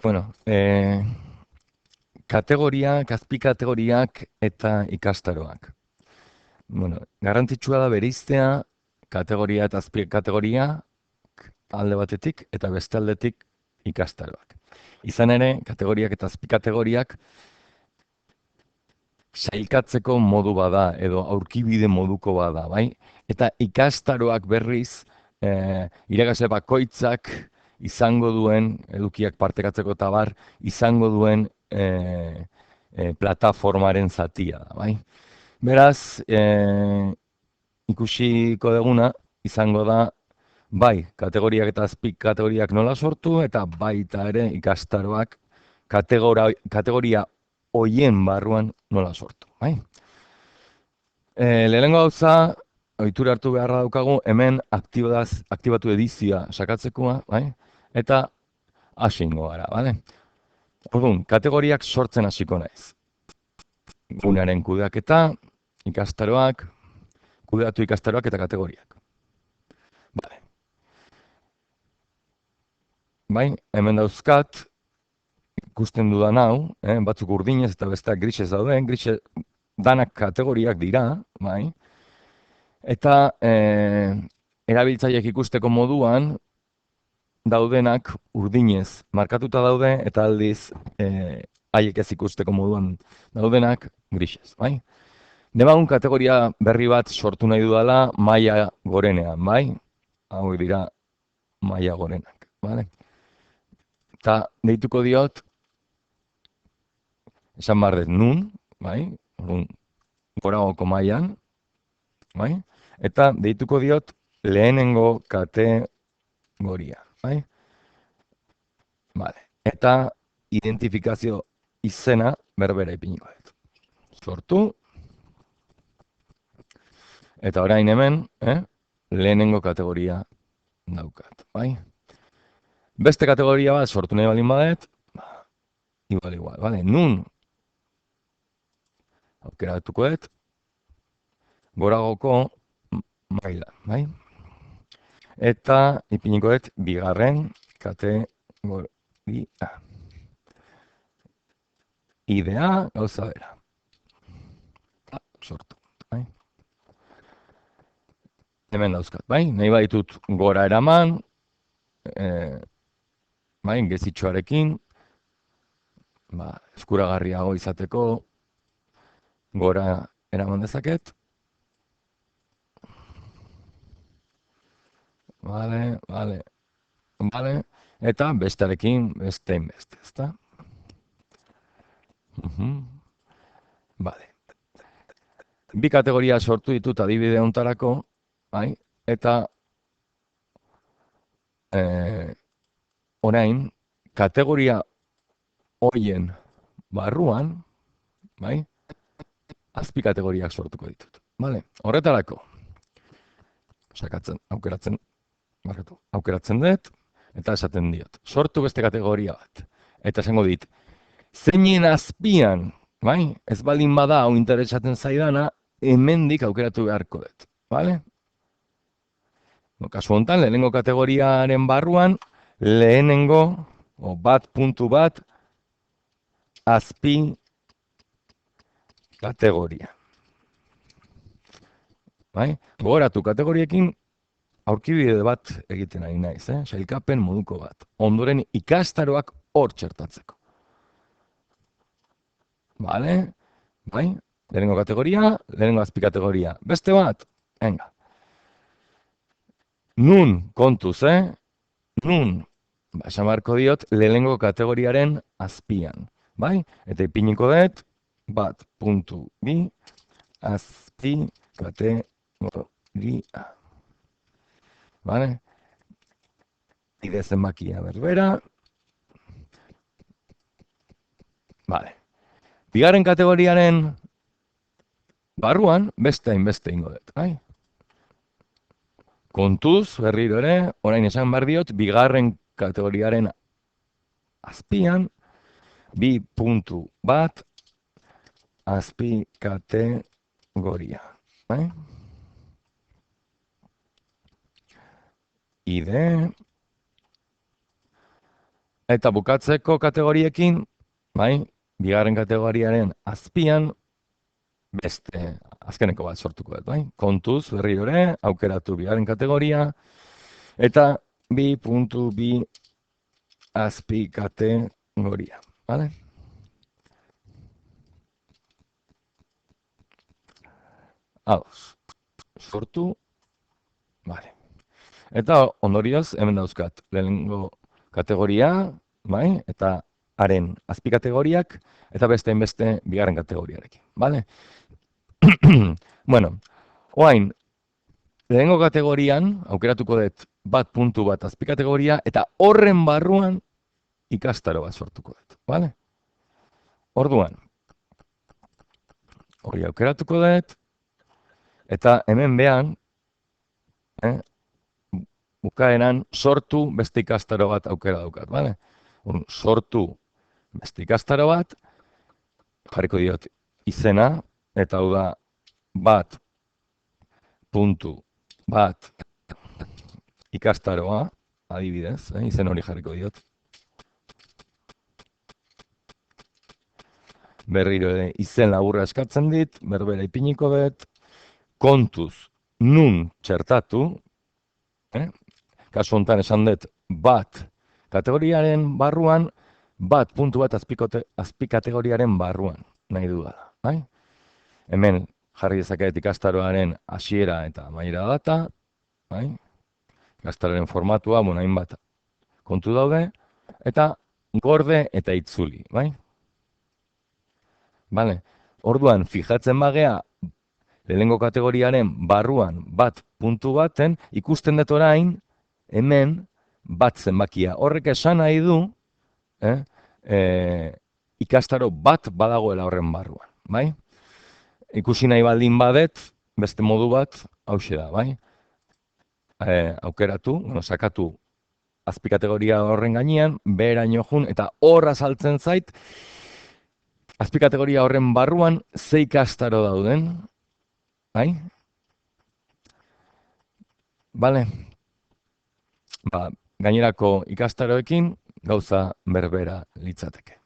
Bueno, kategoriak, azpikategoriak eta ikastaroak. Bueno, garrantzitsua da bereiztea kategoria eta azpikategoria alde batetik eta beste aldetik ikastaroak. Izan ere, kategoriak eta azpikategoriak sailkatzeko modu bada edo aurkibide moduko bada, bai? Eta ikastaroak berriz irakasle bakoitzak izango duen edukiak partekatzeko eta bar izango duen plataformaren zatia da, bai? Beraz, ikusiko duguna izango da bai, kategoriak eta azpikategoriak nola sortu eta baita ere ikastaroak kategoria hoien barruan nola sortu, bai? Lehenengo gauza, ohitura hartu beharra daukagu, hemen aktibatu edizioa sakatzekoa, bai? Eta hasingo gara, bale? Orduan, kategoriak sortzen hasiko naiz. Gunearen kudeaketa, ikastaroak, kudeatu ikastaroak eta kategoriak. Bale. Bai, hemen dauzkat, ikusten dudan hau, batzuk urdinez eta besteak grisez dauden, grise danak kategoriak dira, bai? Eta erabiltzaileek ikusteko moduan daudenak urdinez markatuta daude eta aldiz haiek ez ikusteko moduan daudenak grisez, bai? Demagun kategoria berri bat sortu nahi dudala maila gorenean, bai? Hauek dira maila gorenak, bale? Eta deituko diot, esan behar dut nun, bai? Goragoko mailan, bai? Eta deituko diot lehenengo kategoria, bai? Vale. Eta identifikazio izena berbera ipiniko dut. Sortu. Eta orain hemen, lehenengo kategoria daukat, bai? Beste kategoria bat sortu nahi balin badet, igual, vale? Nun aukeratuko dut goragoko maila, bai? Eta ipiniko dut bigarren kategoria. Idea gauza bera. Sortu, bai? Hemen dauzkat, bai? Nahi baitut gora eraman, bai, gezitxoarekin, eskuragarriago izateko gora eraman dezaket. Vale. Eta bestearekin beste, ezta? Vale. Bi kategoria sortu ditut adibide hontarako, bai? Eta orain kategoria hoien barruan, bai? Azpi kategoriak sortuko ditut. Vale? Horretarako aukeratzen dut eta esaten diot. Sortu beste kategoria bat. Eta esango dit, zeinen azpian, bai? Ez baldin bada hau interesatzen zaidana, hemendik aukeratu beharko dut. Vale? Kasu honetan, lehenengo kategoriaren barruan, lehenengo, bat, azpi kategoria. Bai? Gogoratu, kategoriekin aurkibide bat egiten ari naiz, sailkapen moduko bat. Ondoren ikastaroak hor txertatzeko. Vale? Bai? Lehenengo kategoria, lehenengo azpi kategoria. Beste bat? Venga. Nun, kontuz, Nun, esan beharko diot, lehenengo kategoriaren azpian. Bai? Eta ipiniko dut, bat.bi, azpi kategoria. Vale? Ide zenbakia berbera. Vale. Bigarren kategoriaren barruan, beste hainbeste ingo dut, bai? Kontuz, berriro ere, orain esan behar diot, bigarren kategoriaren azpian, bi.bat, azpi kategoria, bai? Ide, Eta bukatzeko kategoriekin, bai, bigarren kategoriaren azpian, beste azkeneko bat sortuko dut, bai? Kontuz, berriro ere, aukeratu bigarren kategoria, eta 2.2 azpi kategoria, bale? Ados, sortu, bale. Eta ondorioz, hemen dauzkat, lehenengo kategoria, bai? Eta haren azpi kategoriak, eta beste bigarren kategoriarekin, bale? Bueno, oain, lehenengo kategorian, aukeratuko dut bat azpi kategoria, eta horren barruan ikastaro bat sortuko dut, bale? Orduan, hori aukeratuko dut, eta hemen behan, bukaeran sortu beste ikastaro bat aukera daukat, bale? Sortu beste ikastaro bat, jarriko diot izena, eta hau da bat ikastaroa, adibidez, izen hori jarriko diot. Berriro ere izen laburra eskatzen dit, berbera ipiniko dut, kontuz nun txertatu, kasu honetan esan dut bat kategoriaren barruan, bat azpi kategoriaren barruan, nahi du da. Bai? Hemen jarri dezaket ikastaroaren hasiera eta amaiera data, bai? Ikastaroaren formatua, hainbat kontu daude, eta gorde eta itzuli, bai? Bale, orduan, fijatzen bagea, lehenengo kategoriaren barruan baten, ikusten dut orain, hemen bat zenbakia. Horrek esan nahi du, ikastaro bat badagoela horren barruan, bai? Ikusi nahi baldin badet, beste modu bat, hauxe da, bai? Aukeratu, sakatu azpikategoria horren gainean, beheraino jun, eta horra saltzen zait, azpikategoria horren barruan, ze ikastaro dauden, bai? Bale? Ba, gainerako ikastaroekin, gauza berbera litzateke.